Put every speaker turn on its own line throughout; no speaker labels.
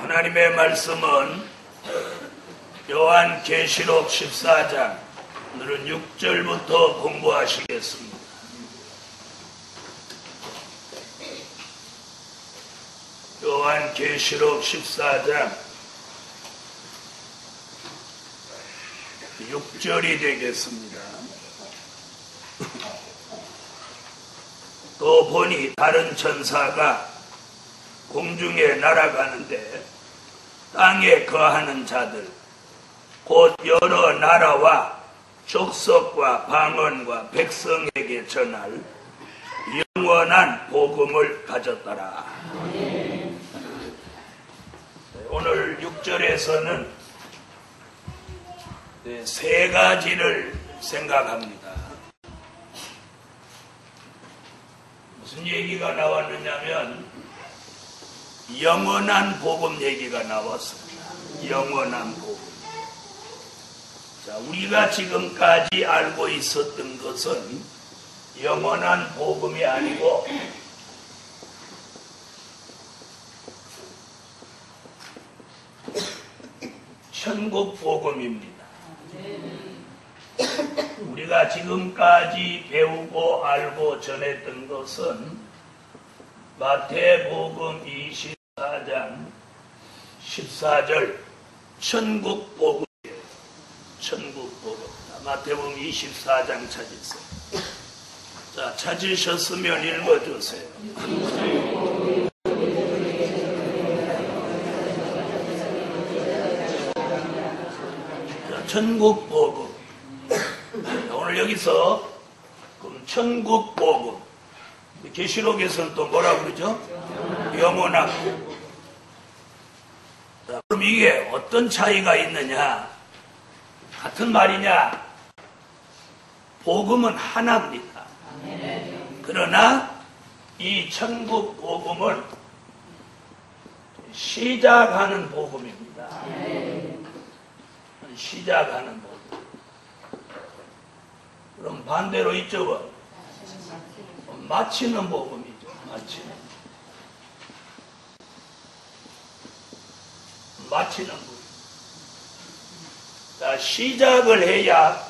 하나님의 말씀은 요한계시록 14장, 오늘은 6절부터 공부하시겠습니다. 요한계시록 14장 6절이 되겠습니다. 또 보니 다른 천사가 공중에 날아가는데 땅에 거하는 자들 곧 여러 나라와 족속과 방언과 백성에게 전할 영원한 복음을 가졌더라. 오늘 6절에서는 세 가지를 생각합니다. 무슨 얘기가 나왔느냐면 영원한 복음 얘기가 나왔습니다. 영원한 복음. 자, 우리가 지금까지 알고 있었던 것은 영원한 복음이 아니고 천국 복음입니다. 우리가 지금까지 배우고 알고 전했던 것은 마태복음 24장 14절 천국 복음이에요. 천국 복음. 마태복음 24장 찾으세요. 자, 찾으셨으면 읽어주세요. 자, 천국 복음. 오늘 여기서 그럼 천국 복음. 계시록에서는 또 뭐라고 그러죠? 영원한 복음. 자, 그럼 이게 어떤 차이가 있느냐? 같은 말이냐? 복음은 하나입니다. 그러나 이 천국 복음은 시작하는 복음입니다. 시작하는 복음. 그럼 반대로 이쪽은 마치는 복음이죠. 마치는 복음. 자, 시작을 해야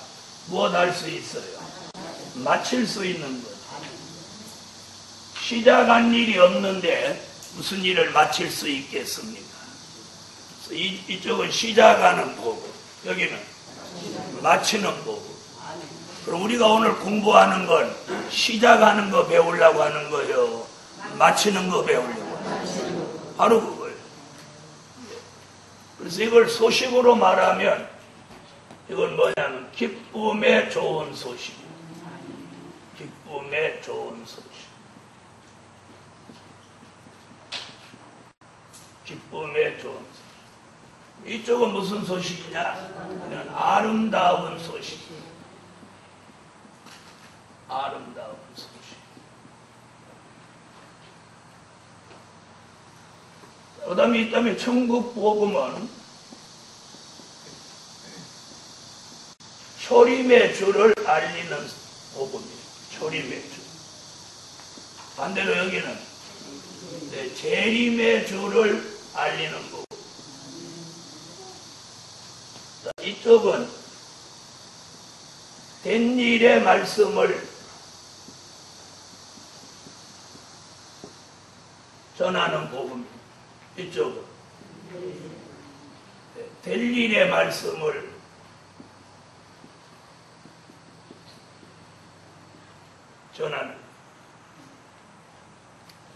무엇 할 수 있어요? 마칠 수 있는 것. 시작한 일이 없는데 무슨 일을 마칠 수 있겠습니까? 이쪽은 시작하는 복음, 여기는 마치는 복음. 그럼 우리가 오늘 공부하는 건 시작하는 거 배우려고 하는 거예요? 마치는 거 배우려고 하는 거예요? 바로 그거예요. 그래서 이걸 소식으로 말하면 이건 뭐냐면 기쁨의 좋은 소식. 기쁨의 좋은 소식. 기쁨의 좋은 소식. 이쪽은 무슨 소식이냐? 그냥 아름다운 소식. 아름다운 소식. 그 다음에 있다면 천국 복음은 초림의 주를 알리는 복음이에요. 초림의 주. 반대로 여기는 재림의 주를 알리는 복음. 이쪽은 된 일의 말씀을 전하는 복음입니다. 이쪽은 될 일의 말씀을 전하는.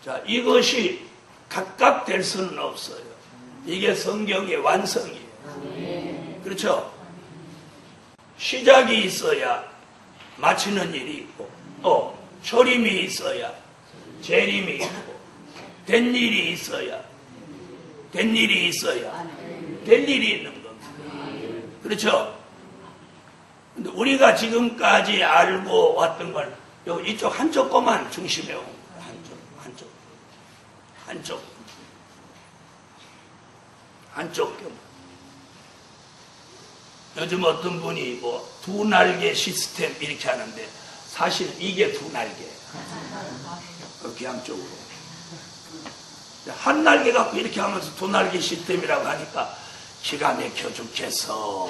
자, 이것이 각각 될 수는 없어요. 이게 성경의 완성이에요. 그렇죠? 시작이 있어야 마치는 일이 있고, 또 초림이 있어야 재림이 있고, 된 일이 있어야 될 일이 있는 겁니다. 그렇죠? 근데 우리가 지금까지 알고 왔던 건 이쪽 한쪽 것만 중심에 온 거예요. 한쪽 경. 요즘 어떤 분이 뭐 두 날개 시스템 이렇게 하는데 사실 이게 두 날개예요. 그 기암 쪽으로. 한 날개 갖고 이렇게 하면서 두 날개 시스템이라고 하니까 기가 막혀 죽겠어.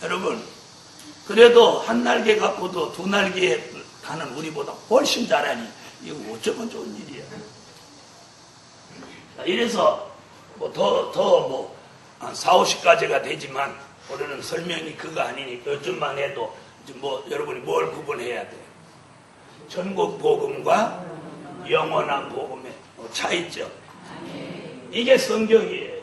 여러분, 그래도 한 날개 갖고도 두 날개 가는 우리보다 훨씬 잘하니 이거 어쩌면 좋은 일이야. 이래서 한 4, 50가지가 되지만 우리는 설명이 그거 아니니까 요즘만 해도 여러분이 뭘 구분해야 돼? 전국 복음과 영원한 복음의 차이점. 이게 성경이에요.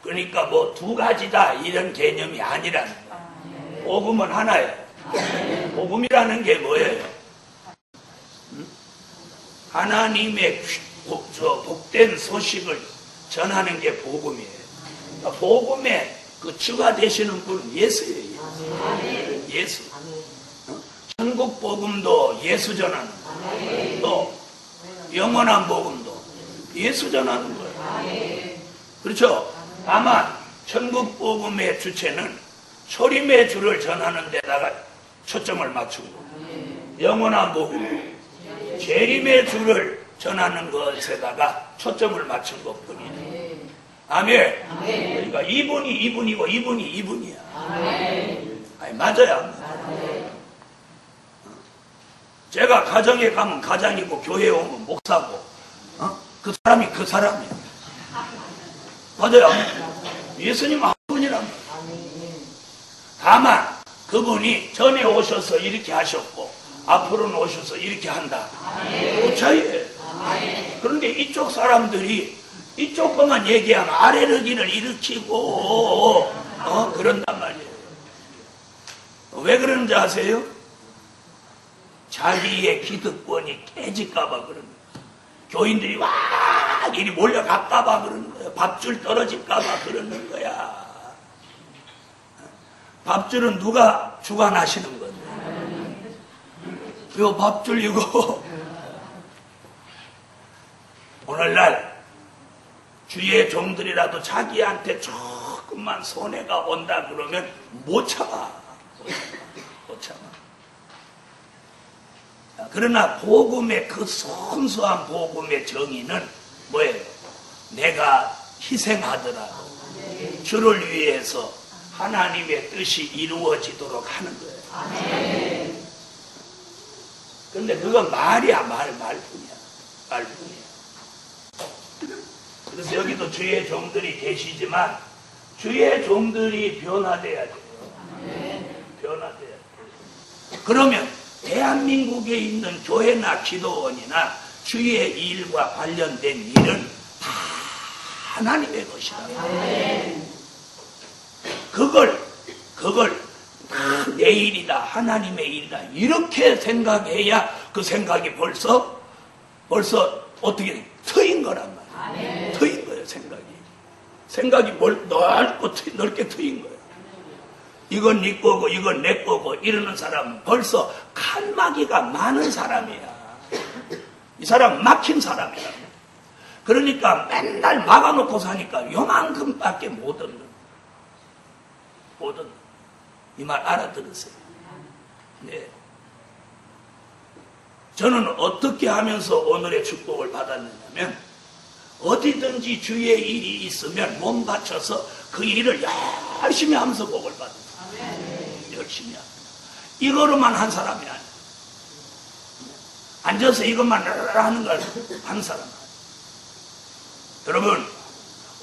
그러니까 두 가지다 이런 개념이 아니라는 거야. 복음은 하나예요. 복음이라는 게 뭐예요? 하나님의 복된 소식을 전하는 게 복음이에요. 그러니까 복음의 그 주가 되시는 분은 예수예요. 예수. 천국 복음도 예수 전하는 거예요. 또 영원한 복음도 예수 전하는 거예요. 그렇죠? 다만 천국 복음의 주체는 초림의 주를 전하는 데다가 초점을 맞추고, 영원한 복음 재림의 주를 전하는 것에다가 초점을 맞춘 것뿐이에요. 아멘. 그러니까 이분이고 이분이야. 아니, 맞아요. 제가 가정에 가면 가장이고 교회에 오면 목사고, 그 사람이 그 사람이야. 맞아요. 예수님은 한 분이란 말이에요. 다만 그분이 전에 오셔서 이렇게 하셨고 앞으로는 오셔서 이렇게 한다. 그 차이예요. 그런데 이쪽 사람들이 이쪽 것만 얘기하면 아레르기를 일으키고 그런단 말이에요. 왜 그러는지 아세요? 자기의 기득권이 깨질까봐 그러는 거예요. 교인들이 와 이리 몰려갈까봐 그러는 거예요. 밥줄 떨어질까봐 그러는 거야. 밥줄은 누가 주관하시는 건데? 요 밥줄 이거 오늘날 주의 종들이라도 자기한테 조금만 손해가 온다 그러면 못 참아. 못 참아. 그러나 복음의 그 순수한 복음의 정의는 뭐예요? 내가 희생하더라도 주를 위해서 하나님의 뜻이 이루어지도록 하는 거예요. 그런데 그건 말이야. 말뿐이야. 말뿐이야. 그래서 여기도 주의 종들이 계시지만 주의 종들이 변화돼야 돼요. 변화돼야 돼요. 그러면 대한민국에 있는 교회나 기도원이나 주의 일과 관련된 일은 다 하나님의 것이다. 그걸 내 일이다, 하나님의 일이다 이렇게 생각해야 그 생각이 벌써 어떻게 트인 거란 말이야. 트인 거예요. 생각이 넓게 트인 거예요. 이건 네 거고 이건 내 거고 이러는 사람은 벌써 칸막이가 많은 사람이야. 이 사람 막힌 사람이야. 그러니까 맨날 막아놓고 사니까 요만큼밖에 못 얻는. 이 말 알아들으세요. 네. 저는 어떻게 하면서 오늘의 축복을 받았느냐면 어디든지 주의 일이 있으면 몸 바쳐서 그 일을 열심히 하면서 복을 받았어요. 열심히 합니다. 이거로만 한 사람이 아니에요. 앉아서 이것만 하는 걸 한 사람 아니에요. 여러분,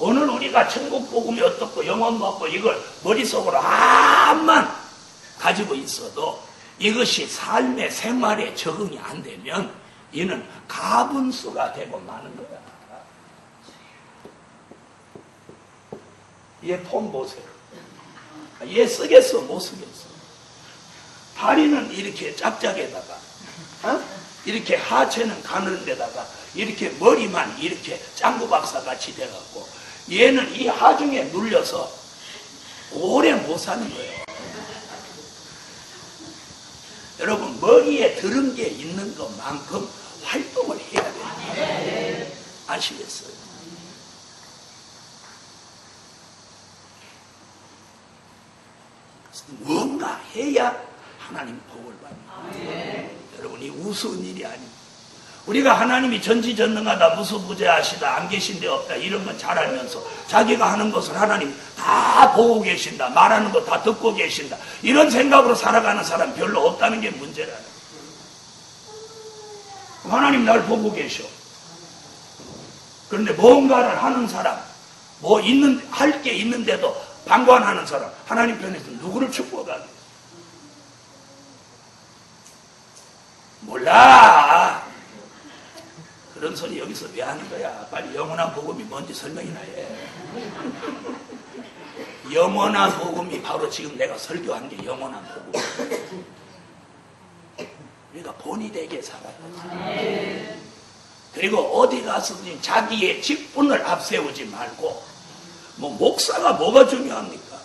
오늘 우리가 천국 복음이 어떻고 영원 받고 이걸 머릿속으로 암만 가지고 있어도 이것이 삶의 생활에 적응이 안 되면 이는 가분수가 되고 마는 거야. 얘 폼 보세요. 얘 쓰겠어 못 쓰겠어. 다리는 이렇게 짝짝에다가 이렇게 하체는 가는 데다가 이렇게 머리만 이렇게 짱구박사 같이 돼갖고 얘는 이 하중에 눌려서 오래 못 사는 거예요. 여러분, 머리에 들은 게 있는 것만큼 활동을 해야 돼요. 아시겠어요? 뭔가 해야 하나님 복을 받는 거예요. 여러분, 이 우스운 일이 아닙니다. 우리가 하나님이 전지전능하다, 무소부재하시다, 안 계신 데 없다, 이런 건 잘 알면서 자기가 하는 것을 하나님 다 보고 계신다, 말하는 거 다 듣고 계신다, 이런 생각으로 살아가는 사람 별로 없다는 게 문제라는 거예요. 하나님 날 보고 계셔. 그런데 뭔가를 하는 사람, 할 게 있는데도 방관하는 사람, 하나님 편에서 누구를 축복하게? 몰라. 그런 소리 여기서 왜 하는 거야? 빨리 영원한 복음이 뭔지 설명이나 해. 영원한 복음이 바로 지금 내가 설교한 게 영원한 복음. 우리가 본이 되게 살아야. 그리고 어디 가서든 자기의 직분을 앞세우지 말고, 목사가 뭐가 중요합니까?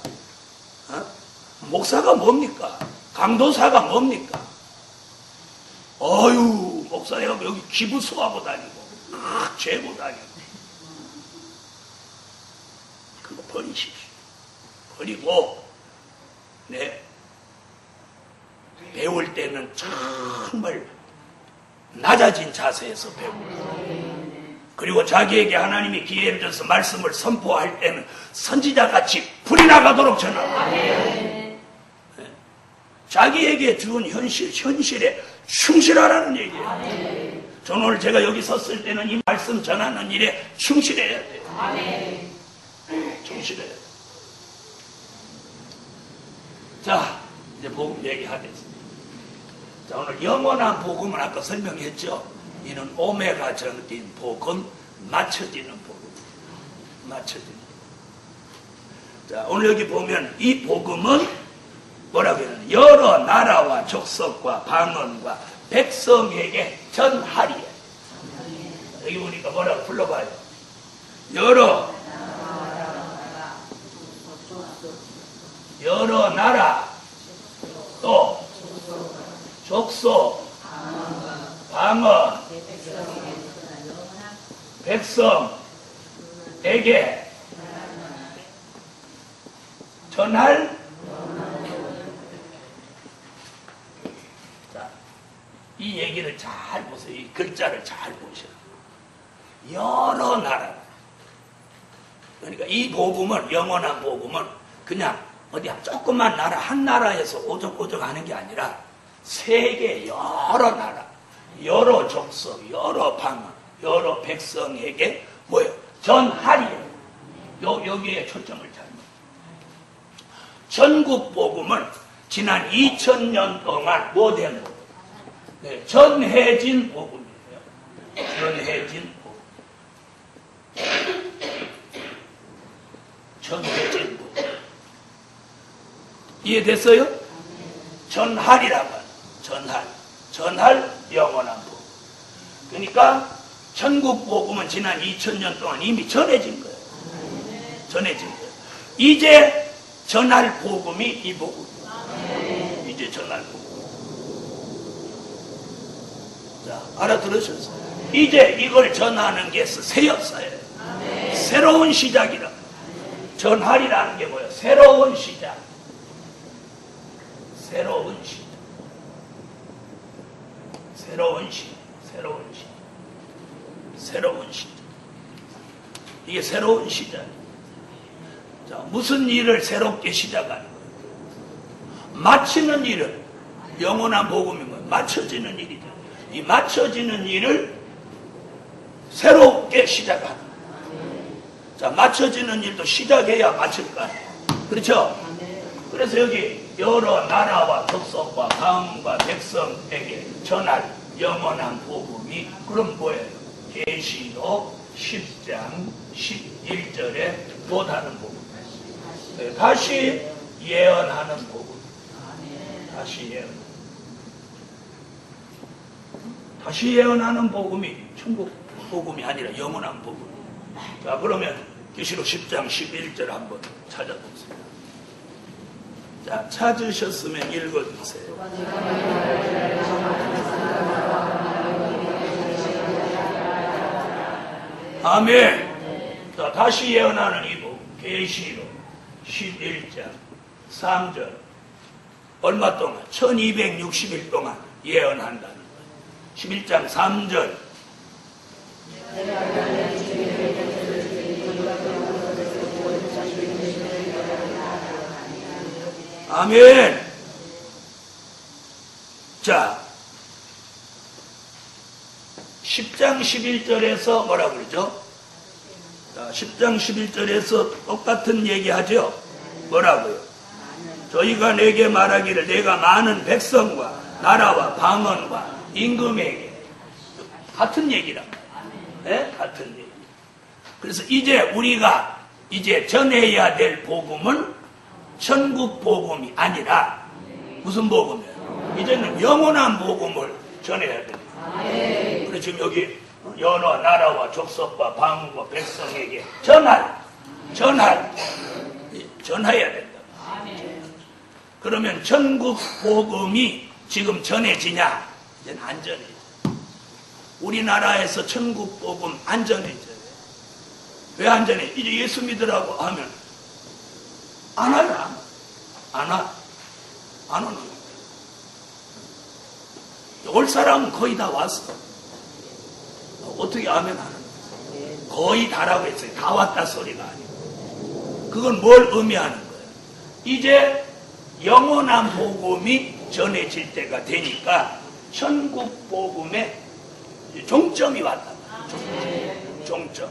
목사가 뭡니까? 강도사가 뭡니까? 목사가 여기 기부수하고 다니고, 죄고 다니고. 그거 버리십시오. 버리고, 배울 때는 정말 낮아진 자세에서 배우고, 그리고 자기에게 하나님이 기회를 줘서 말씀을 선포할 때는 선지자같이 불이 나가도록 전하고, 자기에게 준 현실에 충실하라는 얘기예요. 저는 오늘 제가 여기 섰을 때는 이 말씀 전하는 일에 충실해야 돼요. 충실해야 돼요. 자, 이제 복음 얘기하겠습니다. 자, 오늘 영원한 복음은 아까 설명했죠. 이는 오메가 전인 복음, 맞춰지는 복음. 맞춰지는. 자, 오늘 여기 보면 이 복음은 뭐라고 해야 되나? 여러 나라와 족속과 방언과 백성에게 전하리에. 여기 보니까 뭐라고 불러봐요? 여러 나라, 또 족속, 방언, 백성에게 전할. 자, 이 얘기를 잘 보세요. 이 글자를 잘 보셔요. 여러 나라. 그러니까 이 복음은, 영원한 복음은 그냥 어디 조그만 나라, 한 나라에서 오죽오죽 하는 게 아니라 세계 여러 나라, 여러 족속, 여러 방언, 여러 백성에게 뭐예요? 전하리요. 여기에 초점을 잘. 전국 복음은 지난 2000년 동안 뭐된 복음? 전해진 복음이에요. 전해진 복음. 전해진 복음. 이해됐어요? 전할이라고 하는. 전할 영원한 복음. 그러니까 천국 복음은 지난 2000년 동안 이미 전해진 거예요. 전해진 거예요. 이제 전할 복음이 이 복음이에요. 이제 전할 복음. 자, 알아들으셨어요? 이제 이걸 전하는 게 새 역사예요. 새로운 시작이라. 전할이라는 게 뭐예요? 새로운 시작. 새로운 시작. 새로운 시작. 새로운 시작. 새로운 시작. 이게 새로운 시작. 자, 무슨 일을 새롭게 시작하는 거예요? 마치는 일을, 영원한 복음이 뭐예요? 맞춰지는 일이죠. 이 맞춰지는 일을 새롭게 시작하는 거예요. 자, 맞춰지는 일도 시작해야 맞출 거 아니에요. 그렇죠? 그래서 여기 여러 나라와 족속과 방언과 백성에게 전할 영원한 복음이 그럼 뭐예요? 계시록 10장 11절에 못하는 복음. 다시 예언하는 복음. 다시 예언. 다시 예언하는 복음이 천국 복음이 아니라 영원한 복음. 자, 그러면 계시록 10장 11절 한번 찾아보세요. 자, 찾으셨으면 읽어주세요. 아멘. 자, 다시 예언하는 이 복음. 계시록 11장 3절. 얼마 동안? 1260일 동안 예언한다는 거예요. 11장 3절 아멘. 자, 10장 11절에서 뭐라 그러죠? 자, 10장 11절에서 똑같은 얘기하죠? 뭐라고요? 저희가 내게 말하기를 내가 많은 백성과 나라와 방언과 임금에게 같은 얘기란 말이에요. 네? 같은 얘기. 그래서 이제 우리가 전해야 될 복음은 천국 복음이 아니라 무슨 복음이에요? 이제는 영원한 복음을 전해야 됩니다. 그래서 지금 여기 여러 나라와 족속과 방언과 백성에게 전해야 된다. 그러면 천국 복음이 지금 전해지냐? 이제는 안 전해져. 우리나라에서 천국 복음 안 전해져요. 왜 안 전해? 이제 예수 믿으라고 하면 안 하나? 안 오는 거야. 올 사람은 거의 다 왔어. 어떻게 하면 하는 거야? 거의 다라고 했어요. 다 왔다 소리가 아니고. 그건 뭘 의미하는 거예요? 이제 영원한 복음이 전해질 때가 되니까 천국 복음의 종점이 왔다. 종점.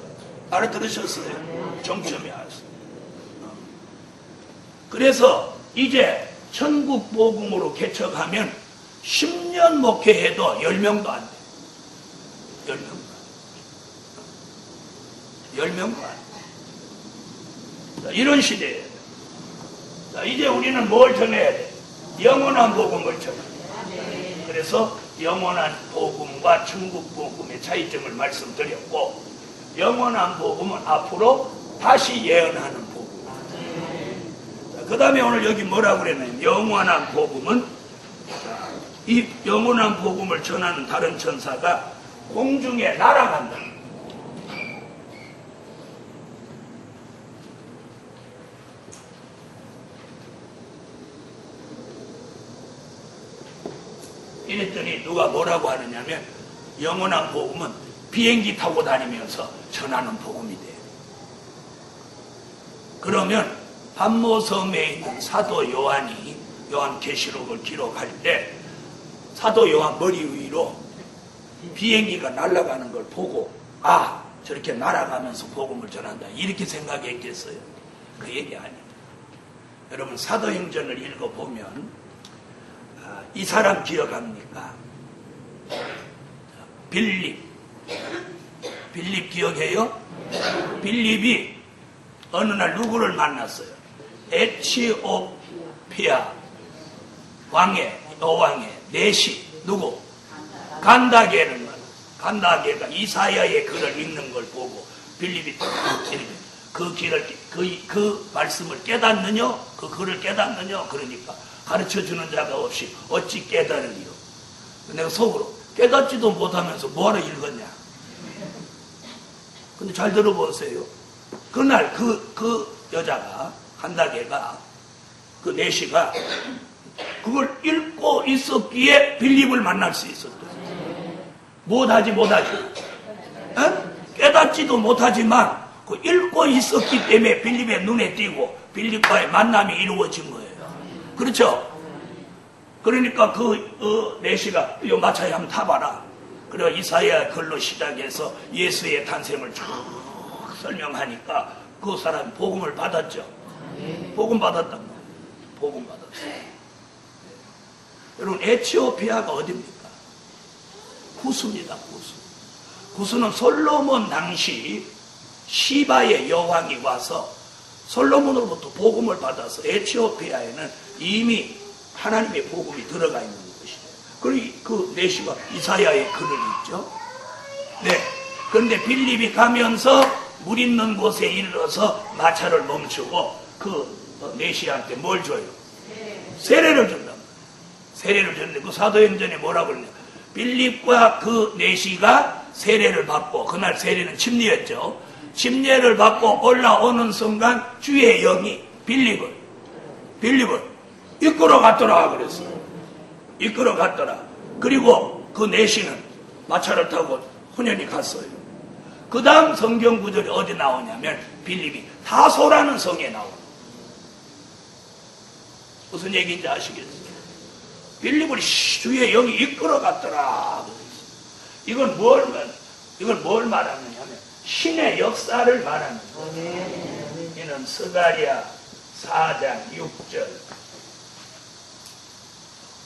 알아들으셨어요? 종점이 왔어요. 그래서 이제 천국 복음으로 개척하면 10년 목회해도 10명도 안 돼. 10명도 안 돼. 자, 이런 시대예요. 자, 이제 우리는 뭘 전해야 돼? 영원한 복음을 전해야 돼. 그래서 영원한 복음과 천국 복음의 차이점을 말씀드렸고, 영원한 복음은 앞으로 다시 예언하는 복음. 그 다음에 오늘 여기 뭐라고 그랬냐면, 영원한 복음은, 이 영원한 복음을 전하는 다른 천사가 공중에 날아간다. 이랬더니 누가 뭐라고 하느냐면, 영원한 복음은 비행기 타고 다니면서 전하는 복음이 돼요. 그러면 반모섬에 있는 사도 요한이 요한계시록을 기록할 때 사도 요한 머리 위로 비행기가 날아가는 걸 보고, 아, 저렇게 날아가면서 복음을 전한다, 이렇게 생각했겠어요? 그 얘기 아닙니다. 여러분, 사도행전을 읽어보면 이 사람 기억합니까? 빌립 기억해요? 빌립이 어느 날 누구를 만났어요? 에티오피아 여왕의 내시, 누구? 간다게를 만났어요. 간다게가 이사야의 글을 읽는 걸 보고 빌립이 그 말씀을 깨닫느냐? 그 글을 깨닫느냐? 그러니까 가르쳐주는 자가 없이 어찌 깨달으리요? 내가 속으로 깨닫지도 못하면서 뭐하러 읽었냐? 근데 잘 들어보세요. 그날 그 여자가, 간다게가, 그 내시가 그걸 읽고 있었기에 빌립을 만날 수 있었다. 못하지. 깨닫지도 못하지만 그 읽고 있었기 때문에 빌립의 눈에 띄고 빌립과의 만남이 이루어진 거예요. 그렇죠? 그러니까 내시가 요 마차에 한번 타봐라. 그리고 이사야 글로 시작해서 예수의 탄생을 쭉 설명하니까 그 사람이 복음을 받았죠. 복음 받았단 말이에요. 복음 받았어요. 여러분, 에티오피아가 어디입니까? 구스입니다. 구스는 솔로몬 당시 시바의 여왕이 와서 솔로몬으로부터 복음을 받아서 에티오피아에는 이미 하나님의 복음이 들어가 있는 것이에요. 그리고 그 내시가 이사야의 글을 읽죠. 네. 그런데 빌립이 가면서 물 있는 곳에 이르러서 마차를 멈추고 그 내시한테 뭘 줘요? 세례를 준단 말이에요. 세례를 줬는데 그 사도행전에 뭐라고 그러냐? 빌립과 그 내시가 세례를 받고, 그날 세례는 침례였죠. 침례를 받고 올라오는 순간 주의 영이 빌립을 이끌어 갔더라 그랬어요. 이끌어 갔더라. 그리고 그 내시는 마차를 타고 혼연히 갔어요. 그 다음 성경 구절이 어디 나오냐면 빌립이 다소라는 성에 나옵니다. 무슨 얘기인지 아시겠어요? 빌립을 주의 영이 이끌어 갔더라. 이건 뭘 말하느냐면 신의 역사를 말하는 거예요. 이는 스가랴 4장 6절,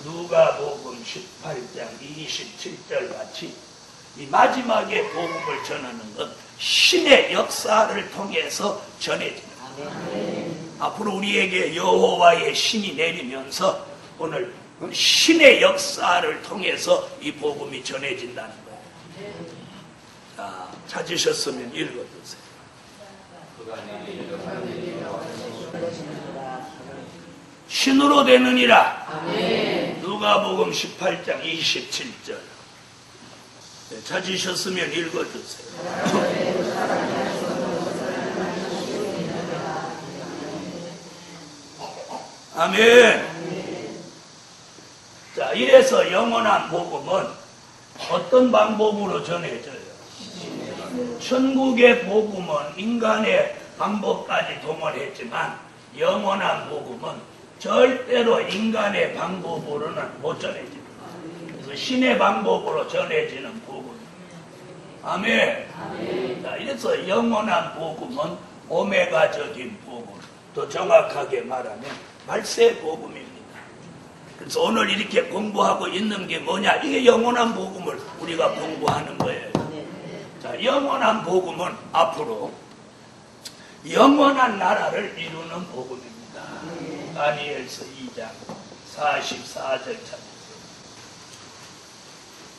누가복음 18장 27절 같이 이 마지막에 복음을 전하는 것, 신의 역사를 통해서 전해지는 거예요. 앞으로 우리에게 여호와의 신이 내리면서 오늘 신의 역사를 통해서 이 복음이 전해진다는 거예요. 자, 찾으셨으면 읽어주세요. 신으로 되느니라. 누가복음 18장 27절. 네, 찾으셨으면 읽어주세요. 아멘. 자, 이래서 영원한 복음은 어떤 방법으로 전해져요? 천국의 복음은 인간의 방법까지 동원했지만 영원한 복음은 절대로 인간의 방법으로는 못 전해집니다. 그래서 신의 방법으로 전해지는 복음. 아멘. 자, 이래서 영원한 복음은 오메가적인 복음, 더 정확하게 말하면 말세 복음입니다. 그래서 오늘 이렇게 공부하고 있는 게 뭐냐? 이게 영원한 복음을 우리가 공부하는 거예요. 자, 영원한 복음은 앞으로 영원한 나라를 이루는 복음입니다. 다니엘서 2장 44절 찾으세요.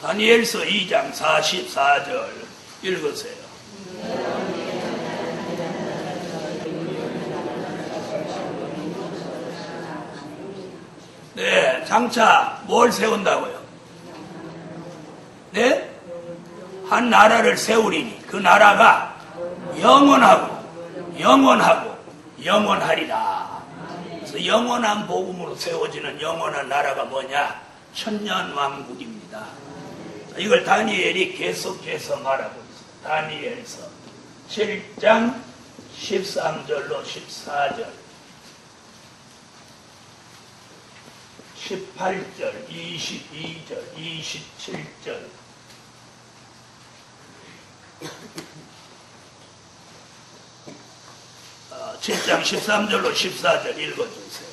다니엘서 2장 44절 읽으세요. 네, 장차 뭘 세운다고요? 네? 한 나라를 세우리니 그 나라가 영원하고 영원하리라. 그래서 영원한 복음으로 세워지는 영원한 나라가 뭐냐? 천년왕국입니다. 이걸 다니엘이 계속해서 말하고 있어요. 다니엘서 7장 13절로 14절, 18절, 22절, 27절. 어, 7장 13절로 14절 읽어주세요.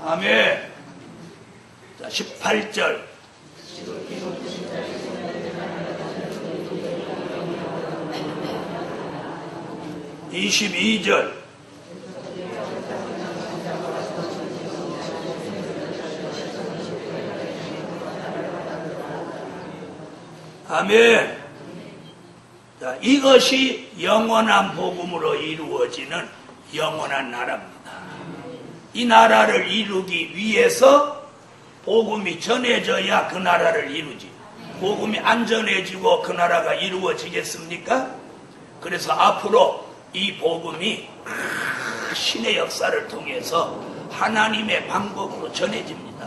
아멘. 자, 18절. (22절) 아멘. 자, 이것이 영원한 복음으로 이루어지는 영원한 나라입니다. 이 나라를 이루기 위해서 복음이 전해져야 그 나라를 이루지. 복음이 안 전해지고 그 나라가 이루어지겠습니까? 그래서 앞으로 이 복음이 신의 역사를 통해서 하나님의 방법으로 전해집니다.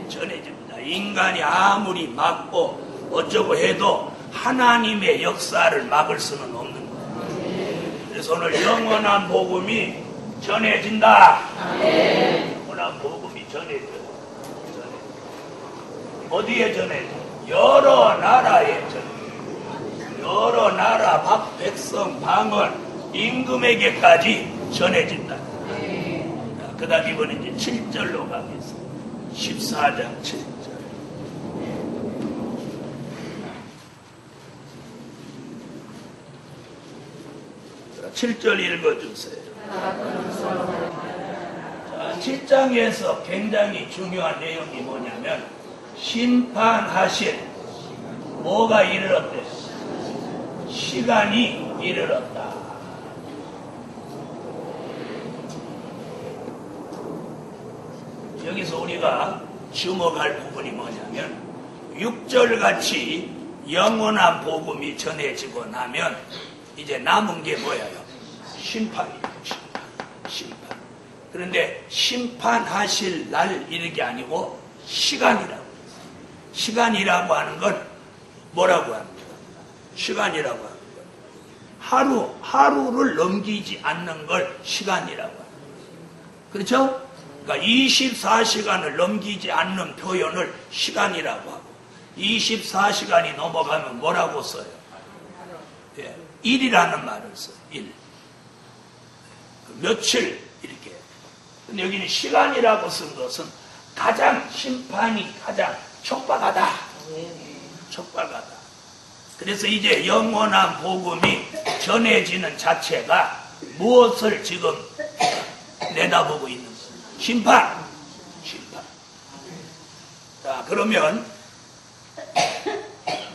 전해집니다. 인간이 아무리 막고 어쩌고 해도 하나님의 역사를 막을 수는 없는 거예요. 그래서 오늘 영원한 복음이 전해진다. 영원한 복음이 전해져요. 어디에 전해져? 여러 나라에 전해져. 여러 나라 박 백성 방언 임금에게까지 전해진다. 그 다음 이번에 이제 7절로 가겠습니다. 14장 7절. 자, 7절 읽어주세요. 자, 7장에서 굉장히 중요한 내용이 뭐냐면 심판하실 뭐가 이르렀대? 시간이 이르렀다. 여기서 우리가 주목할 부분이 뭐냐면 6절같이 영원한 복음이 전해지고 나면 이제 남은 게 뭐예요? 심판이에요. 심판. 그런데 심판하실 날 이런 게 아니고 시간이라고 했어요. 시간이라고 하는 건 뭐라고 합니까? 시간이라고 하는 건 하루를 넘기지 않는 걸 시간이라고 합니다. 그렇죠? 그러니까 24시간을 넘기지 않는 표현을 시간이라고 하고 24시간이 넘어가면 뭐라고 써요? 예, 일이라는 말을 써요. 일. 며칠 이렇게. 근데 여기는 시간이라고 쓴 것은 가장 심판이 가장 촉박하다. 촉박하다. 그래서 이제 영원한 복음이 전해지는 자체가 무엇을 지금 내다보고 있는 거예요? 심판. 심판. 자, 그러면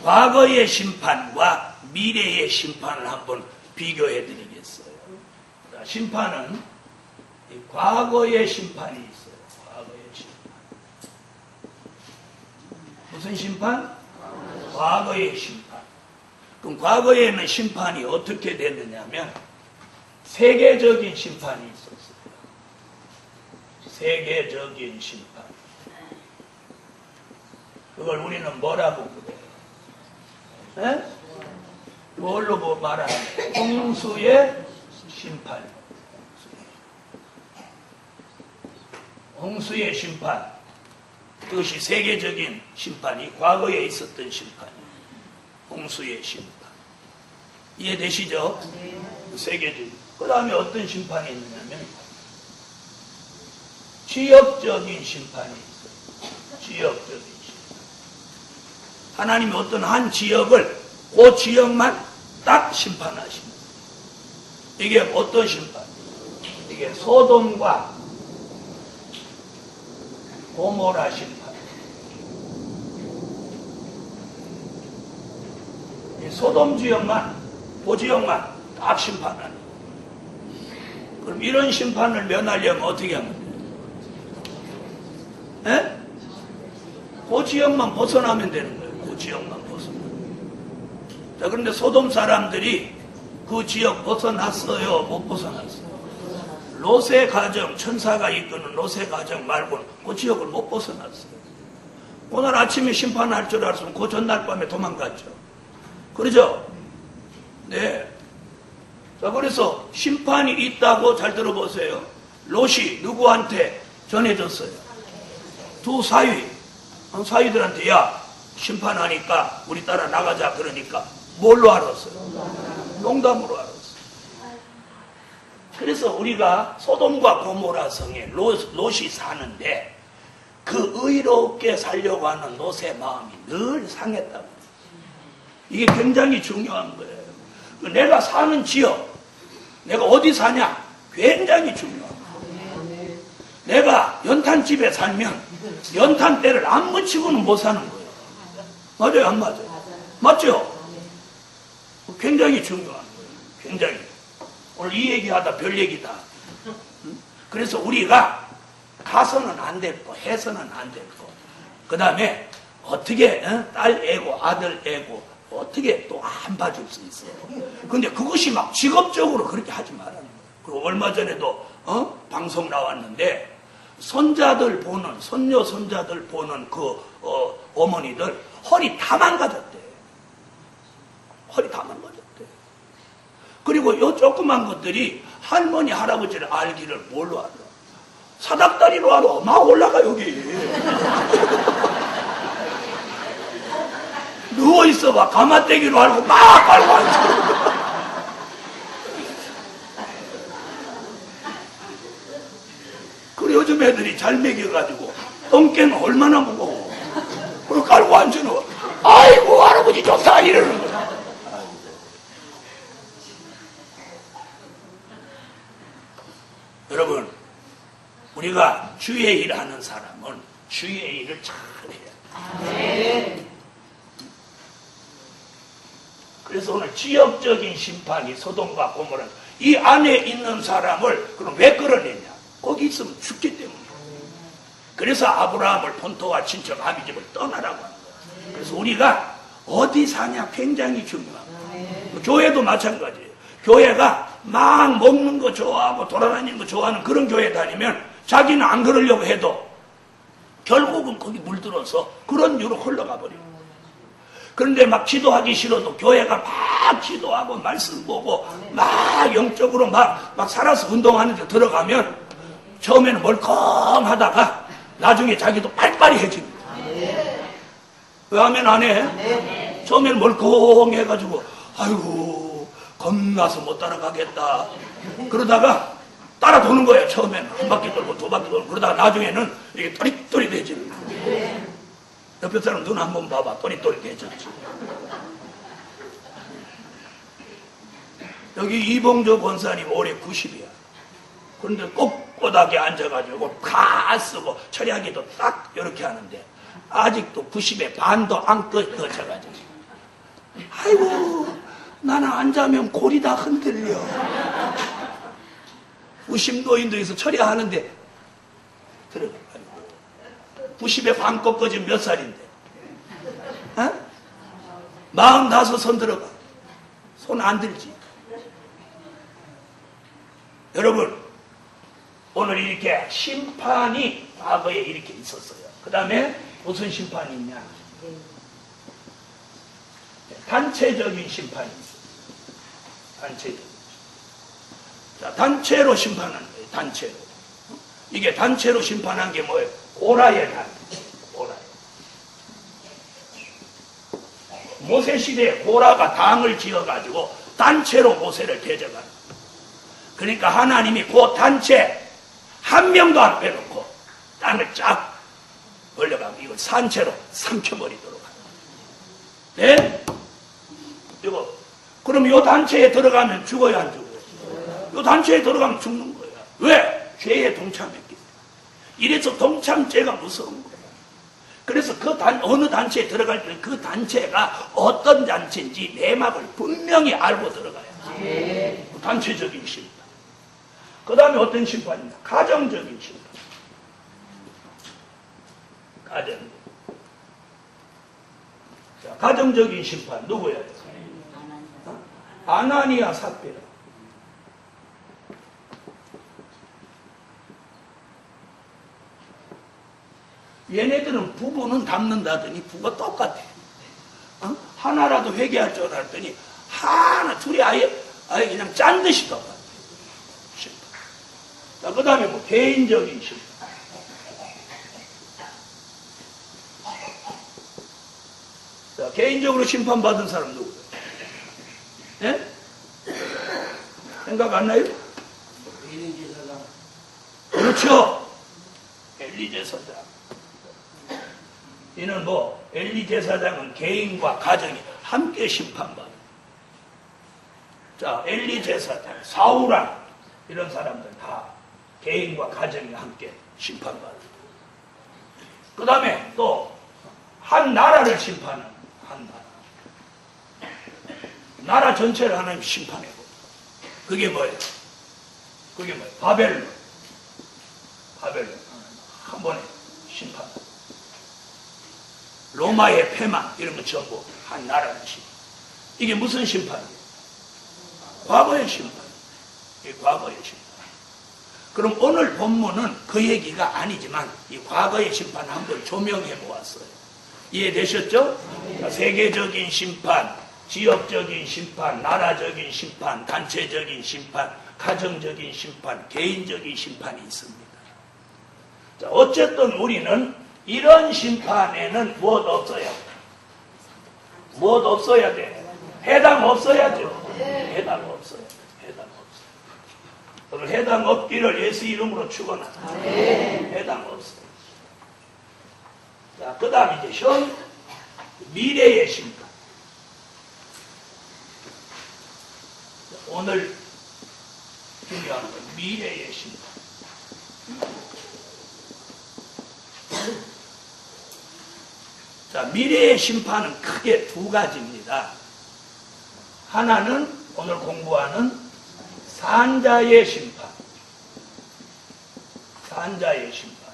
과거의 심판과 미래의 심판을 한번 비교해 드리겠어요. 자, 심판은 과거의 심판이 있어요. 과거의 심판. 무슨 심판? 과거의 심판. 그럼 과거에는 심판이 어떻게 됐느냐면 세계적인 심판이 있었어요. 세계적인 심판. 그걸 우리는 뭐라고 그래요? 에? 뭘로 말하는 거예요? 홍수의 심판. 홍수의 심판. 그것이 세계적인 심판이 과거에 있었던 심판이에요. 홍수의 심판. 이해되시죠? 세계적인. 그 다음에 어떤 심판이 있느냐면 지역적인 심판이 있어요. 지역적인 심판. 하나님이 어떤 한 지역을 그 지역만 딱 심판하십니다. 이게 어떤 심판? 이게 소돔과 고모라 심판. 소돔 지역만, 그 지역만 딱 심판하는. 그럼 이런 심판을 면하려면 어떻게 하면 돼요? 에? 그 지역만 벗어나면 되는 거예요. 그 지역만 벗어나면. 자, 그런데 소돔 사람들이 그 지역 벗어났어요? 못 벗어났어요? 롯의 가정, 천사가 이끄는 롯의 가정 말고는 그 지역을 못 벗어났어요. 오늘 아침에 심판할 줄 알았으면 그 전날 밤에 도망갔죠. 그러죠? 네. 자, 그래서 심판이 있다고 잘 들어보세요. 롯이 누구한테 전해졌어요? 두 사위. 사위들한테 야, 심판하니까 우리 따라 나가자. 그러니까 뭘로 알았어요? 농담으로 알았어요. 그래서 우리가 소돔과 고모라 성에 롯이 사는데 그 의롭게 살려고 하는 롯의 마음이 늘 상했다고. 이게 굉장히 중요한 거예요. 내가 사는 지역, 내가 어디 사냐, 굉장히 중요한 거예요. 내가 연탄집에 살면 연탄대를 안 묻히고는 못 사는 거예요. 맞아요, 안 맞아요? 맞죠? 굉장히 중요한 거예요. 굉장히. 오늘 이 얘기하다 별 얘기다. 그래서 우리가 가서는 안 될 거, 해서는 안 될 거. 그 다음에 어떻게 딸 애고 아들 애고 어떻게 또 안 봐줄 수 있어요. 근데 그것이 막 직업적으로 그렇게 하지 말라는 거예요. 그리고 얼마 전에도 방송 나왔는데 손자들 보는, 손녀 손자들 보는 그 어머니들 허리 다 망가졌대. 허리 다 망가졌대. 그리고 요 조그만 것들이 할머니 할아버지를 알기를 뭘로 알아? 사닥다리로 알아. 막 올라가 여기. 누워있어봐. 가마떼기로 알고 막 알고 앉아. 그래 요즘 애들이 잘 먹여가지고 똥개는 얼마나 무거워. 그리고 깔고 앉아는 아이고 할아버지 좋다 이러는 거야. 여러분 우리가 주의 일 하는 사람은 주의 일을 잘해야 돼. 그래서 오늘 지역적인 심판이 소돔과 고모라 이 안에 있는 사람을 그럼 왜 끌어내냐? 거기 있으면 죽기 때문에. 그래서 아브라함을 본토와 친척 아비집을 떠나라고 하는 거예요. 그래서 우리가 어디 사냐 굉장히 중요합니다. 교회도 마찬가지예요. 교회가 막 먹는 거 좋아하고 돌아다니는 거 좋아하는 그런 교회 다니면 자기는 안 그러려고 해도 결국은 거기 물들어서 그런 유로 흘러가 버려요. 그런데 막 기도하기 싫어도 교회가 막 기도하고 말씀 보고 막 영적으로 막 살아서 운동하는 데 들어가면 처음에는 멀컹하다가 나중에 자기도 빨리빨리해집니다. 왜 하면 안 해? 처음에는 멀컹해가지고 아이고 겁나서 못 따라가겠다. 그러다가 따라 도는 거예요. 처음에는 한 바퀴 돌고 두 바퀴 돌고 그러다가 나중에는 이게 또릿또릿해집니다. 옆에 사람 눈 한번 봐봐. 또릿또릿해졌지. 여기 이봉조 권사님 올해 90이야. 그런데 꼿꼿하게 앉아가지고 다 쓰고 처리하기도 딱 이렇게 하는데 아직도 90에 반도 안 거쳐가지고 아이고 나는 앉으면 골이 다 흔들려. 무심노인도에서 처리하는데 들어가. 90에 반 꺾어지면 몇 살인데? 어? 45 손 들어가. 손 안 들지. 여러분 오늘 이렇게 심판이 과거에 이렇게 있었어요. 그 다음에 무슨 심판이 있냐? 단체적인 심판이 있어요. 단체적인. 자, 단체로 심판하는 거예요. 단체로. 이게 단체로 심판한 게 뭐예요? 고라의 단체. 고라. 모세 시대에 고라가 당을 지어가지고 단체로 모세를 대적하는. 그러니까 하나님이 그 단체 한 명도 안 빼놓고 땅을 쫙 벌려가고 이걸 산채로 삼켜버리도록 합니다. 네? 이거 그럼 이 단체에 들어가면 죽어야 안 죽어요? 이 단체에 들어가면 죽는 거야. 왜? 죄에 동참했기 때문에. 이래서 동참죄가 무서운 거야. 그래서 그 어느 단체에 들어갈 때는 그 단체가 어떤 단체인지 내막을 분명히 알고 들어가야 돼. 단체적인 심판. 그 다음에 어떤 심판이냐? 가정적인 심판. 자, 가정적인 심판 누구야? 아나니아 삽비라. 얘네들은 부부는 닮는다더니 부부가 똑같아. 어? 하나라도 회개할 줄 알았더니 하나 둘이 아예 그냥 짠 듯이 똑같아. 심판. 자, 그 다음에 뭐 개인적인 심판. 자, 개인적으로 심판받은 사람 누구예요? 예? 생각 안 나요?
엘리 제사장.
그렇죠. 엘리 제사장. 이는 뭐 엘리 제사장은 개인과 가정이 함께 심판받아. 자, 엘리 제사장, 사울왕 이런 사람들 다 개인과 가정이 함께 심판받아. 그 다음에 또 한 나라를 심판하는 한 나라. 나라 전체를 하나님 심판해고. 그게 뭐예요? 그게 뭐예요? 바벨론. 바벨론. 한 번에 심판. 로마의 패망 이런 거 전부 한 나라를 심판. 이게 무슨 심판이에요? 과거의 심판. 이게 과거의 심판. 그럼 오늘 본문은 그 얘기가 아니지만 이 과거의 심판 한번 조명해 보았어요. 이해되셨죠? 자, 세계적인 심판, 지역적인 심판, 나라적인 심판, 단체적인 심판, 가정적인 심판, 개인적인 심판이 있습니다. 자, 어쨌든 우리는 이런 심판에는 무엇 없어야 돼? 무엇 없어야 돼? 해당 없어야죠. 해당 없어요. 해당 없어요. 오늘 해당 없기를 예수 이름으로 축원합니다. 해당 없어요. 자, 그 다음 이제 미래의 심판. 오늘 중요한 건 미래의 심판. 자, 미래의 심판은 크게 두 가지입니다. 하나는 오늘 공부하는 산자의 심판. 산자의 심판.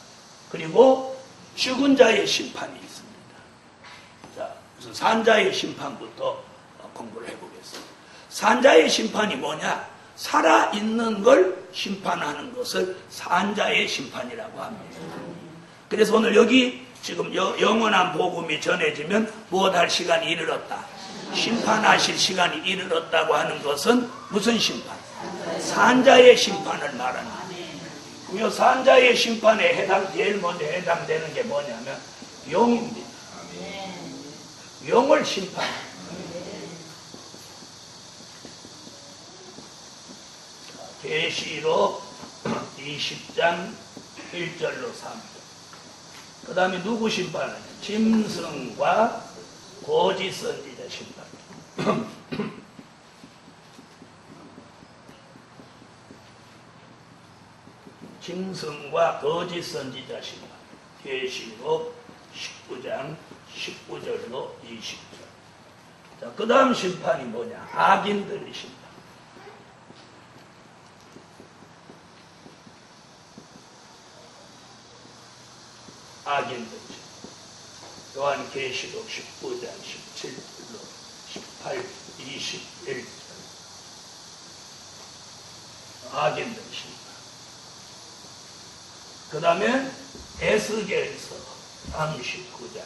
그리고 죽은 자의 심판이 있습니다. 자, 우선 산자의 심판부터 공부를 해보겠습니다. 산자의 심판이 뭐냐? 살아있는 걸 심판하는 것을 산자의 심판이라고 합니다. 그래서 오늘 여기 지금 영원한 복음이 전해지면 무엇할 시간이 이르렀다. 심판하실 시간이 이르렀다고 하는 것은 무슨 심판? 산자의 심판을 말하는 거예요. 이 산자의 심판에 제일 먼저 해당되는 게 뭐냐면 용입니다. 용을 심판합니다. 계시록 20장 1절로 3절. 그 다음에 누구 심판하냐? 짐승과 거짓 선지자 심판. 짐승과 거짓 선지자 심판. 계시록 19장 19절로 20절. 자, 그 다음 심판이 뭐냐? 악인들의 심판. 악인들이죠. 요한계시록 19장 17절로 18, 21절. 악인들 심판. 그 다음에 에스겔서 39장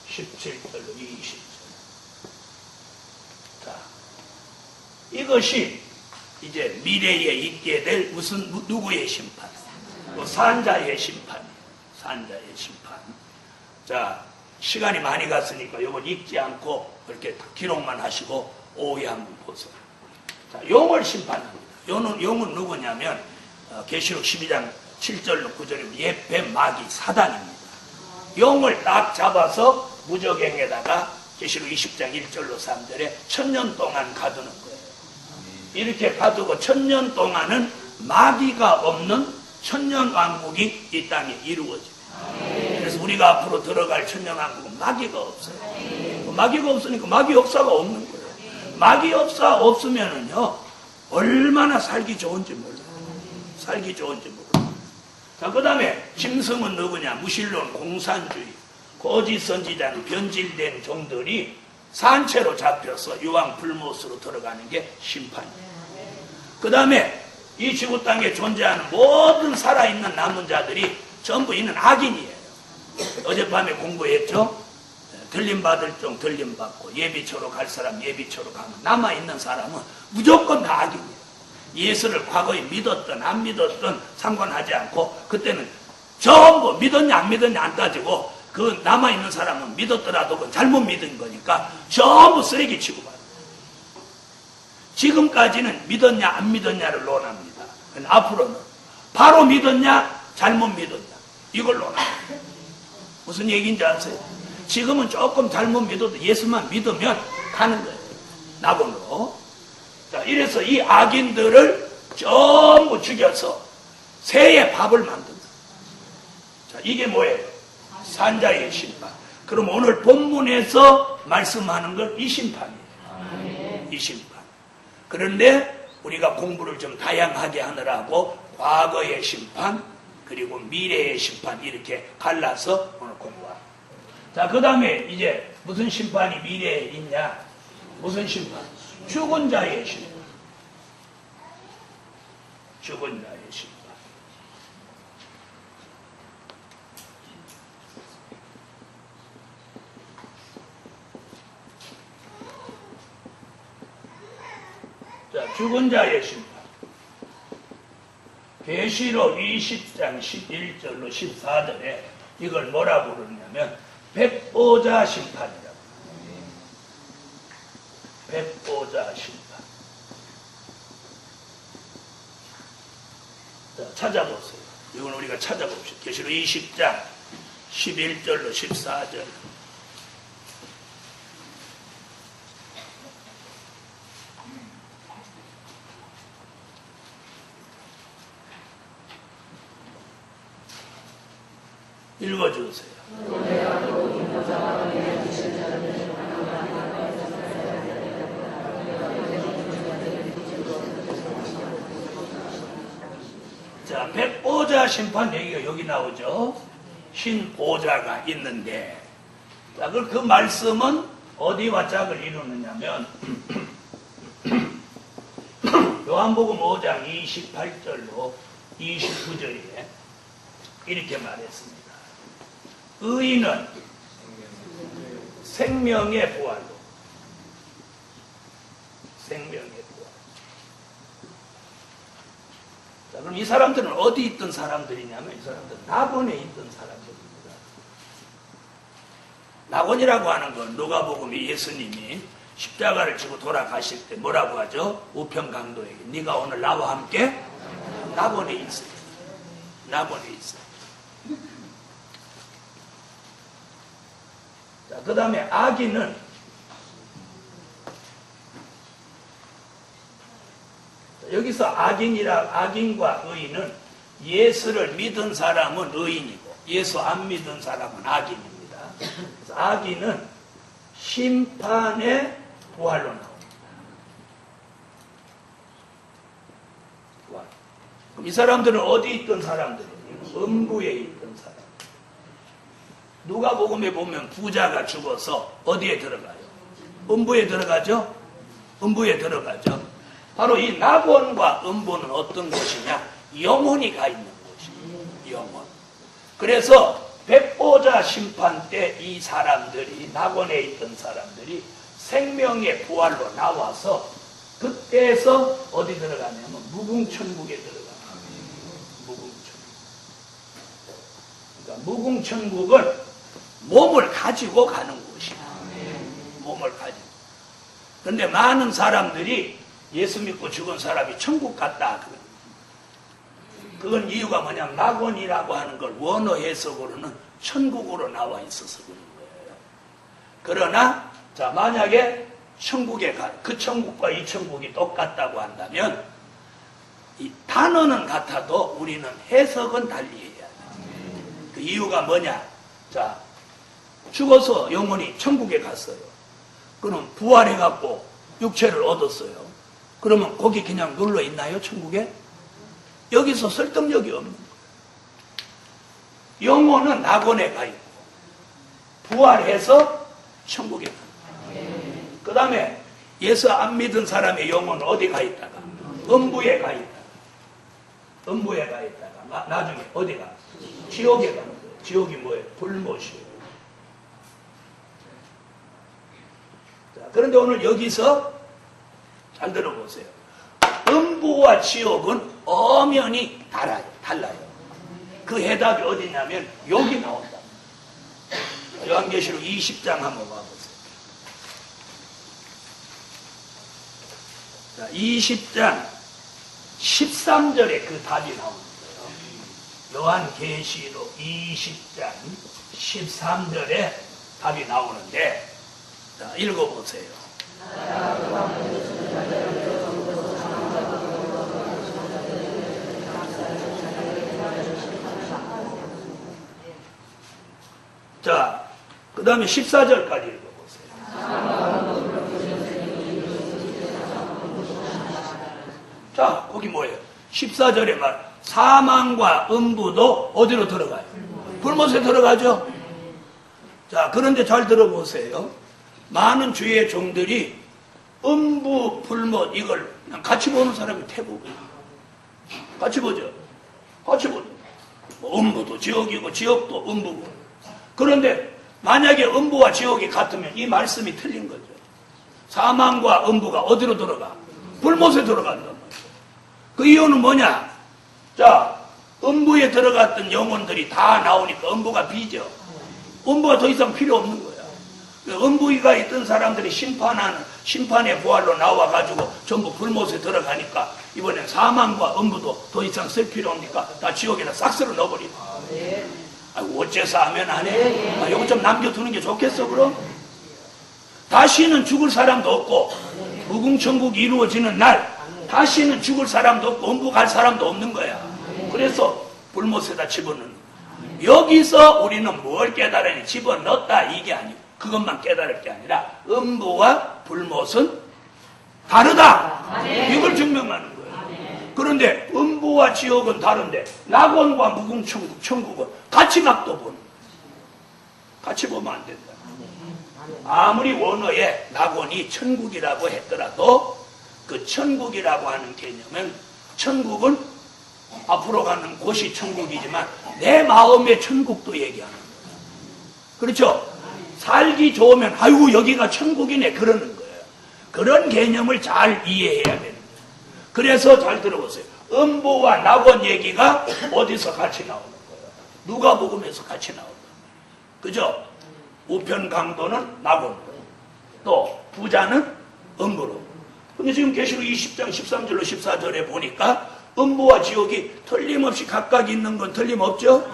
17절로 20절. 자, 이것이 이제 미래에 있게 될 누구의 심판? 산자의 심판. 산자의 심판. 자, 시간이 많이 갔으니까 이걸 읽지 않고 그렇게 기록만 하시고 오해 한번 보세요. 자, 용을 심판합니다. 용은 누구냐면 계시록 12장 7절로 9절이면 옛뱀 마귀 사단입니다. 용을 딱 잡아서 무저갱에다가 계시록 20장 1절로 3절에 1000년 동안 가두는 거예요. 이렇게 가두고 1000년 동안은 마귀가 없는 천년왕국이 이 땅에 이루어집니다. 그래서 우리가 앞으로 들어갈 천년왕국은 마귀가 없어요. 마귀가 없으니까 마귀 역사가 없는 거예요. 마귀 역사 없으면은요, 얼마나 살기 좋은지 몰라요. 살기 좋은지 몰라요. 자, 그 다음에 짐승은 누구냐? 무신론, 공산주의, 거짓 선지자는 변질된 종들이 산채로 잡혀서 유황 불못으로 들어가는 게 심판이에요. 그 다음에 이 지구 땅에 존재하는 모든 살아있는 남은 자들이 전부 이는 악인이에요. 어젯밤에 공부했죠? 들림받을 종 들림받고 예비처로 갈 사람 예비처로 가면 남아있는 사람은 무조건 다 악인이에요. 예수를 과거에 믿었든 안 믿었든 상관하지 않고 그때는 전부 믿었냐 안 믿었냐 안 따지고 그 남아있는 사람은 믿었더라도 그건 잘못 믿은 거니까 전부 쓰레기 취급합니다. 지금까지는 믿었냐 안 믿었냐를 논합니다. 앞으로는 바로 믿었냐 잘못 믿었냐 이걸 논합니다. 무슨 얘기인지 아세요? 지금은 조금 잘못 믿어도 예수만 믿으면 가는 거예요. 낙원으로. 자, 이래서 이 악인들을 전부 죽여서 새의 밥을 만든다. 자, 이게 뭐예요? 산자의 심판. 그럼 오늘 본문에서 말씀하는 건 이 심판이에요. 이 심판. 그런데 우리가 공부를 좀 다양하게 하느라고 과거의 심판 그리고 미래의 심판 이렇게 갈라서 오늘 공부합니다. 자, 그 다음에 이제 무슨 심판이 미래에 있냐? 무슨 심판? 죽은 자의 심판. 죽은 자의 심판. 자, 죽은 자의 심판. 계시록 20장 11절로 14절에 이걸 뭐라 부르냐면 백보자 심판이라고. 백보자 심판. 자, 찾아보세요. 이건 우리가 찾아봅시다. 계시록 20장 11절로 14절. 읽어주세요. 자, 백보자 심판 얘기가 여기 나오죠. 흰 보자가 있는데, 자, 그 말씀은 어디와 짝을 이루느냐면 요한복음 5장 28절로 29절에 이렇게 말했습니다. 의인은 생명의 부활로, 생명의 부활. 자, 그럼 이 사람들은 어디 있던 사람들이냐면, 이 사람들은 낙원에 있던 사람들입니다. 낙원이라고 하는 건 누가복음이 예수님이 십자가를 지고 돌아가실 때 뭐라고 하죠? 우편강도에게 네가 오늘 나와 함께 낙원에 있어. 낙원에 있어. 자, 그 다음에 악인은 여기서 악인과 의인은 예수를 믿은 사람은 의인이고 예수 안 믿은 사람은 악인입니다. 그래서 악인은 심판의 부활로 나옵니다. 부활. 그럼 이 사람들은 어디 있던 사람들이에요? 음부에 있던 사람. 누가복음에 보면 부자가 죽어서 어디에 들어가요? 음부에 들어가죠? 음부에 들어가죠. 바로 이 낙원과 음부는 어떤 곳이냐? 영혼이 가 있는 곳이에요. 영혼. 그래서 백보자 심판 때 이 사람들이, 낙원에 있던 사람들이 생명의 부활로 나와서 그때에서 어디 들어가냐면 무궁천국에 들어가요. 무궁천국. 그러니까 무궁천국은 몸을 가지고 가는 곳이야. 몸을 가지고. 그런데 많은 사람들이 예수 믿고 죽은 사람이 천국 갔다. 그건 이유가 뭐냐면 낙원이라고 하는 걸 원어 해석으로는 천국으로 나와 있어서 그런 거예요. 그러나 자, 만약에 천국에 그 천국과 이 천국이 똑같다고 한다면 이 단어는 같아도 우리는 해석은 달리해야 돼요. 그 이유가 뭐냐? 자, 죽어서 영혼이 천국에 갔어요. 그럼 부활해갖고 육체를 얻었어요. 그러면 거기 그냥 눌러 있나요? 천국에? 여기서 설득력이 없는 거예요. 영혼은 낙원에 가 있고 부활해서 천국에 가 있고 그 다음에 예수 안 믿은 사람의 영혼은 어디 가 있다가? 음부에 가 있다가 음부에 가 있다가 나중에 어디 가? 지옥에 가는 거예요. 지옥이 뭐예요? 불못이에요. 자, 그런데 오늘 여기서 잘 들어보세요. 음부와 지옥은 엄연히 달라요. 그 해답이 어디냐면 여기 나온다. 요한계시록 20장 한번 봐보세요. 자, 20장 13절에 그 답이 나오는 거예요. 요한계시록 20장 13절에 답이 나오는데 자, 읽어보세요. 자, 그 다음에 14절까지 읽어보세요. 자, 거기 뭐예요? 14절에 말, 사망과 음부도 어디로 들어가요? 불못에 들어가죠? 자, 그런데 잘 들어보세요. 많은 주의 종들이 음부, 불못, 이걸 그냥 같이 보는 사람이 대부분. 같이 보죠? 같이 보죠. 음부도 지옥이고, 지옥도 음부고. 그런데 만약에 음부와 지옥이 같으면 이 말씀이 틀린 거죠. 사망과 음부가 어디로 들어가? 불못에 들어간단 말이에요. 그 이유는 뭐냐? 자, 음부에 들어갔던 영혼들이 다 나오니까 음부가 비죠. 음부가 더 이상 필요 없는 거야. 음부가 있던 사람들이 심판의 부활로 나와가지고 전부 불못에 들어가니까 이번엔 사망과 음부도 더 이상 쓸 필요 없으니까 다 지옥에다 싹 쓸어 넣어버리고. 아이고, 어째서 하면 안 해? 이거 좀 남겨두는 게 좋겠어, 그럼? 다시는 죽을 사람도 없고, 무궁천국이 이루어지는 날, 다시는 죽을 사람도 없고, 음부 갈 사람도 없는 거야. 그래서 불못에다 집어넣는 거야. 여기서 우리는 뭘 깨달으니? 집어넣었다, 이게 아니고, 그것만 깨달을 게 아니라, 음부와 불못은 다르다! 이걸 증명하는 거예요. 그런데 음부와 지옥은 다른데 낙원과 무궁천국, 천국은 같이 놔둬보는 거예요. 같이 보면 안 된다. 아무리 원어에 낙원이 천국이라고 했더라도 그 천국이라고 하는 개념은, 천국은 앞으로 가는 곳이 천국이지만 내 마음의 천국도 얘기하는 거예요. 그렇죠? 살기 좋으면 아이고 여기가 천국이네 그러는 거예요. 그런 개념을 잘 이해해야 되는 거예요. 그래서 잘 들어보세요. 음부와 낙원 얘기가 어디서 같이 나오는 거예요? 누가복음에서 같이 나오는 거예요. 그죠? 우편 강도는 낙원으로, 또 부자는 음부로. 근데 지금 계시록 20장 13절로 14절에 보니까 음부와 지옥이 틀림없이 각각 있는 건 틀림없죠?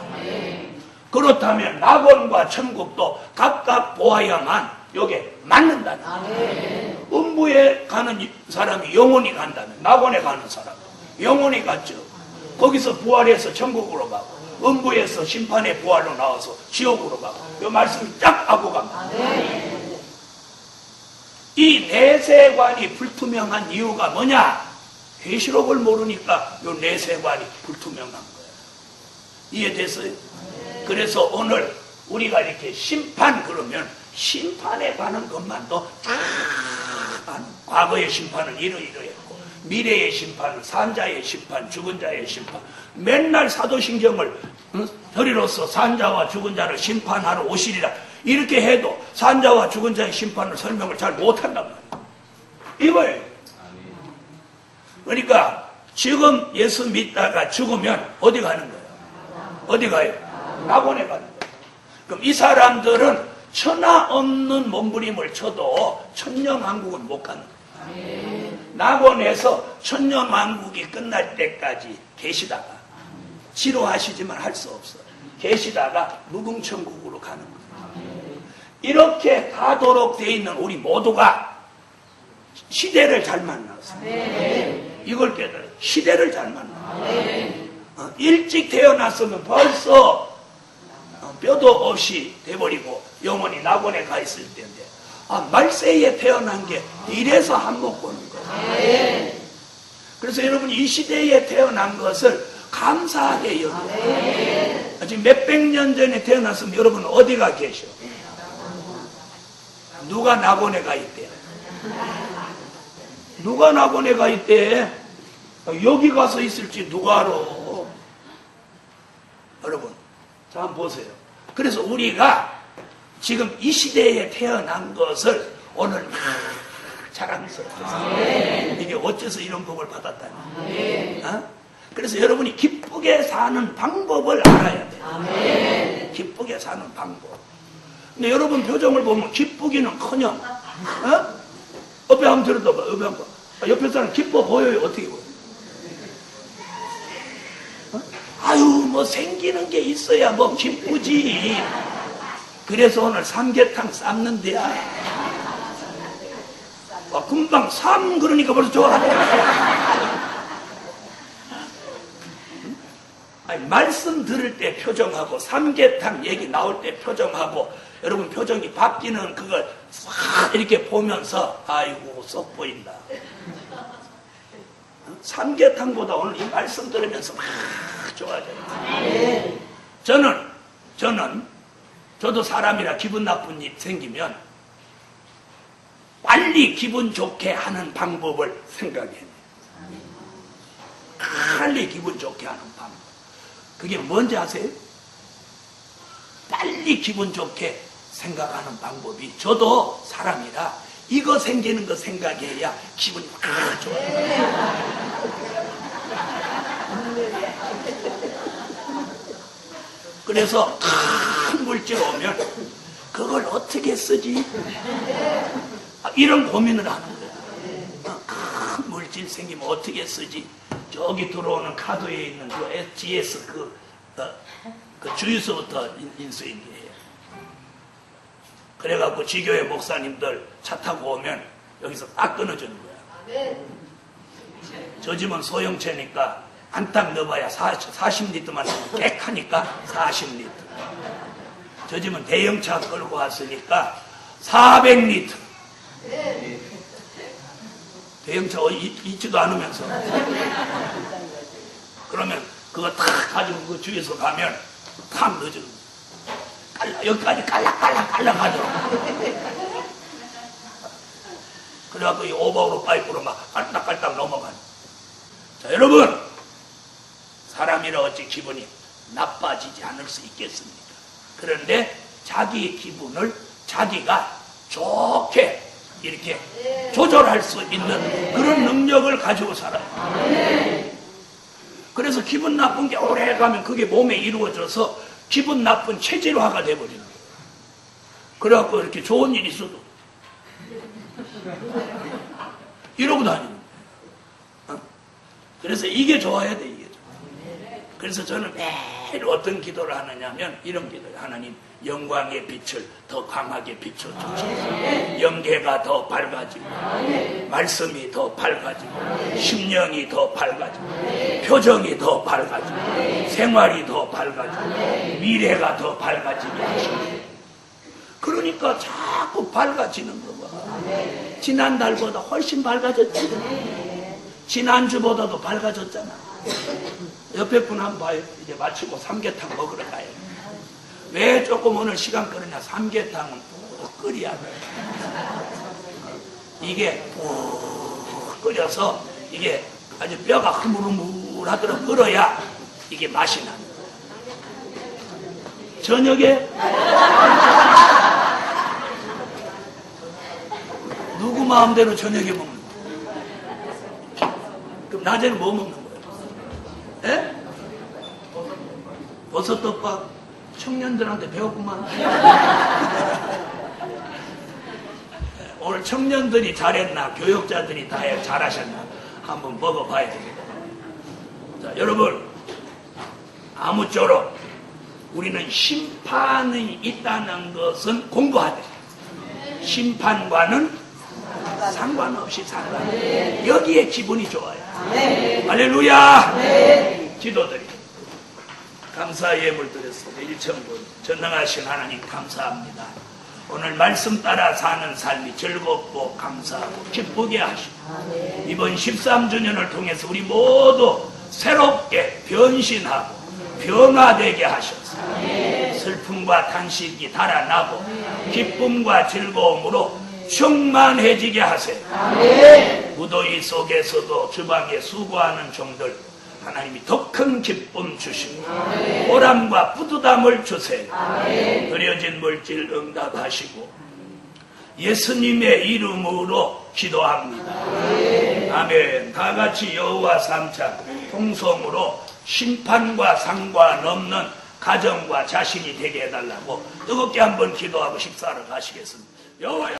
그렇다면 낙원과 천국도 각각 보아야만 여기에 맞는다는 거예요. 음부에 가는 사람이 영원히 간다면 낙원에 가는 사람은 영원히 갔죠. 거기서 부활해서 천국으로 가고 음부에서 심판의 부활로 나와서 지옥으로 가고, 이 말씀이 딱 하고 갑니다. 이 내세관이 불투명한 이유가 뭐냐? 계시록을 모르니까 이 내세관이 불투명한 거예요. 이해됐어요? 그래서 오늘 우리가 이렇게 심판 그러면 심판에 관한 것만도 다 아는, 과거의 심판은 이러이러했고 미래의 심판은 산자의 심판, 죽은 자의 심판, 맨날 사도신경을 혈이로서 산자와 죽은 자를 심판하러 오시리라 이렇게 해도 산자와 죽은 자의 심판을 설명을 잘 못한단 말이에요. 이거예요. 그러니까 지금 예수 믿다가 죽으면 어디 가는 거예요? 어디 가요? 낙원에 가는 거예요. 그럼 이 사람들은 천하 없는 몸부림을 쳐도 천년왕국은 못 가는 거예요. 낙원에서 천년왕국이 끝날 때까지 계시다가, 지루하시지만 할 수 없어요. 계시다가 무궁천국으로 가는 거예요. 이렇게 가도록 돼 있는 우리 모두가 시대를 잘 만났어요. 이걸 깨달아요. 시대를 잘 만났어요. 일찍 태어났으면 벌써 뼈도 없이 돼버리고 영원히 낙원에 가 있을 텐데, 말세에 태어난 게 이래서 한몫 보는 거예요. 그래서 여러분이 이 시대에 태어난 것을 감사하게 여겨요. 지금 몇백 년 전에 태어났으면 여러분 어디가 계셔? 누가 낙원에 가 있대? 누가 낙원에 가 있대? 여기 가서 있을지 누가 알아? 여러분, 자 한번 보세요. 그래서 우리가 지금 이 시대에 태어난 것을 오늘 자랑스럽게, 이게 어째서 이런 복을 받았다니. 그래서 여러분이 기쁘게 사는 방법을 알아야 돼요. 기쁘게 사는 방법. 근데 여러분 표정을 보면 기쁘기는커녕, 옆에 한번 들어봐봐. 옆에 한번. 옆에 사람 기뻐 보여요? 어떻게 보여요? 아유, 뭐 생기는 게 있어야 뭐 기쁘지. 그래서 오늘 삼계탕 삶는 데야. 금방 삶 그러니까 벌써 좋아하네. 아니, 말씀 들을 때 표정하고 삼계탕 얘기 나올 때 표정하고, 여러분 표정이 바뀌는 그걸 싹 이렇게 보면서 아이고 썩 보인다. 삼계탕보다 오늘 이 말씀 들으면서 막 좋아져요. 저도 사람이라 기분 나쁜 일 생기면 빨리 기분 좋게 하는 방법을 생각해요. 빨리 기분 좋게 하는 방법. 그게 뭔지 아세요? 빨리 기분 좋게 생각하는 방법이, 저도 사람이라 이거 생기는 거 생각해야 기분이 막 좋아요. 그래서 큰 물질 오면 그걸 어떻게 쓰지? 이런 고민을 하는 거예요. 큰 물질 생기면 어떻게 쓰지? 저기 들어오는 카드에 있는 그 SGS 그 주유소부터 인수인계해요. 그래갖고 지교회 목사님들 차 타고 오면 여기서 딱 끊어주는 거야. 저 집은 소형차니까 한 딱 넣어봐야 40리터만 깨끗하니까 40리터. 저 집은 대형차 끌고 왔으니까 400리터. 대형차 있지도 않으면서. 그러면 그거 탁 가지고 그 주유소 가면 탁 넣어주는 거야. 여기까지 깔락깔락 하더라고. 그래갖고 이 오버로 파이프로 막 깔딱깔딱 넘어가는. 자, 여러분, 사람이라 어찌 기분이 나빠지지 않을 수 있겠습니까? 그런데 자기의 기분을 자기가 좋게 이렇게 조절할 수 있는 그런 능력을 가지고 살아요. 그래서 기분 나쁜 게 오래 가면 그게 몸에 이루어져서 기분 나쁜 체질화가 돼버리는 거예요. 그래갖고 이렇게 좋은 일이 있어도 이러고 다니는 거예요. 그래서 이게 좋아야 돼, 이게. 그래서 저는 매일 어떤 기도를 하느냐면 이런 기도를. 하나님, 영광의 빛을 더 강하게 비춰주시고 영계가 더 밝아지고 말씀이 더 밝아지고 심령이 더 밝아지고 표정이 더 밝아지고 생활이 더 밝아지고 미래가 더 밝아지게 하시고. 그러니까 자꾸 밝아지는 거 봐. 지난달보다 훨씬 밝아졌지. 지난주보다도 밝아졌잖아. 옆에 분 한번 봐요. 이제 마치고 삼계탕 먹으러 가요. 왜 조금 오늘 시간 끄느냐? 삼계탕은 푹 끓여야 돼. 이게 푹 끓여서 이게 아주 뼈가 흐물흐물하도록 끓어야 이게 맛이 나요. 저녁에 누구 마음대로 저녁에 먹는 거야? 그럼 낮에는 뭐 먹는 거예요? 예? 버섯덮밥. 청년들한테 배웠구만. 오늘 청년들이 잘했나 교육자들이 다 잘하셨나 한번 먹어봐야 되겠다. 자, 여러분, 아무쪼록 우리는 심판이 있다는 것은 공부하되 심판과는 상관없이 살아라. 여기에 기분이 좋아요. 할렐루야. 기도드립니다. 감사 예물 드렸습니다. 일천분 전능하신 하나님 감사합니다. 오늘 말씀 따라 사는 삶이 즐겁고 감사하고 기쁘게 하시고 이번 13주년을 통해서 우리 모두 새롭게 변신하고 변화되게 하셔서 슬픔과 탄식이 달아나고 기쁨과 즐거움으로 충만해지게 하세요. 무더위 속에서도 주방에 수고하는 종들 하나님이 더 큰 기쁨 주시고 보람과 뿌듯함을 주세요. 드려진 물질 응답하시고 예수님의 이름으로 기도합니다. 아멘. 다 같이 여호와 삼창 통성으로 심판과 상관없는 가정과 자신이 되게 해달라고 뜨겁게 한번 기도하고 식사를 하시겠습니다. 여호와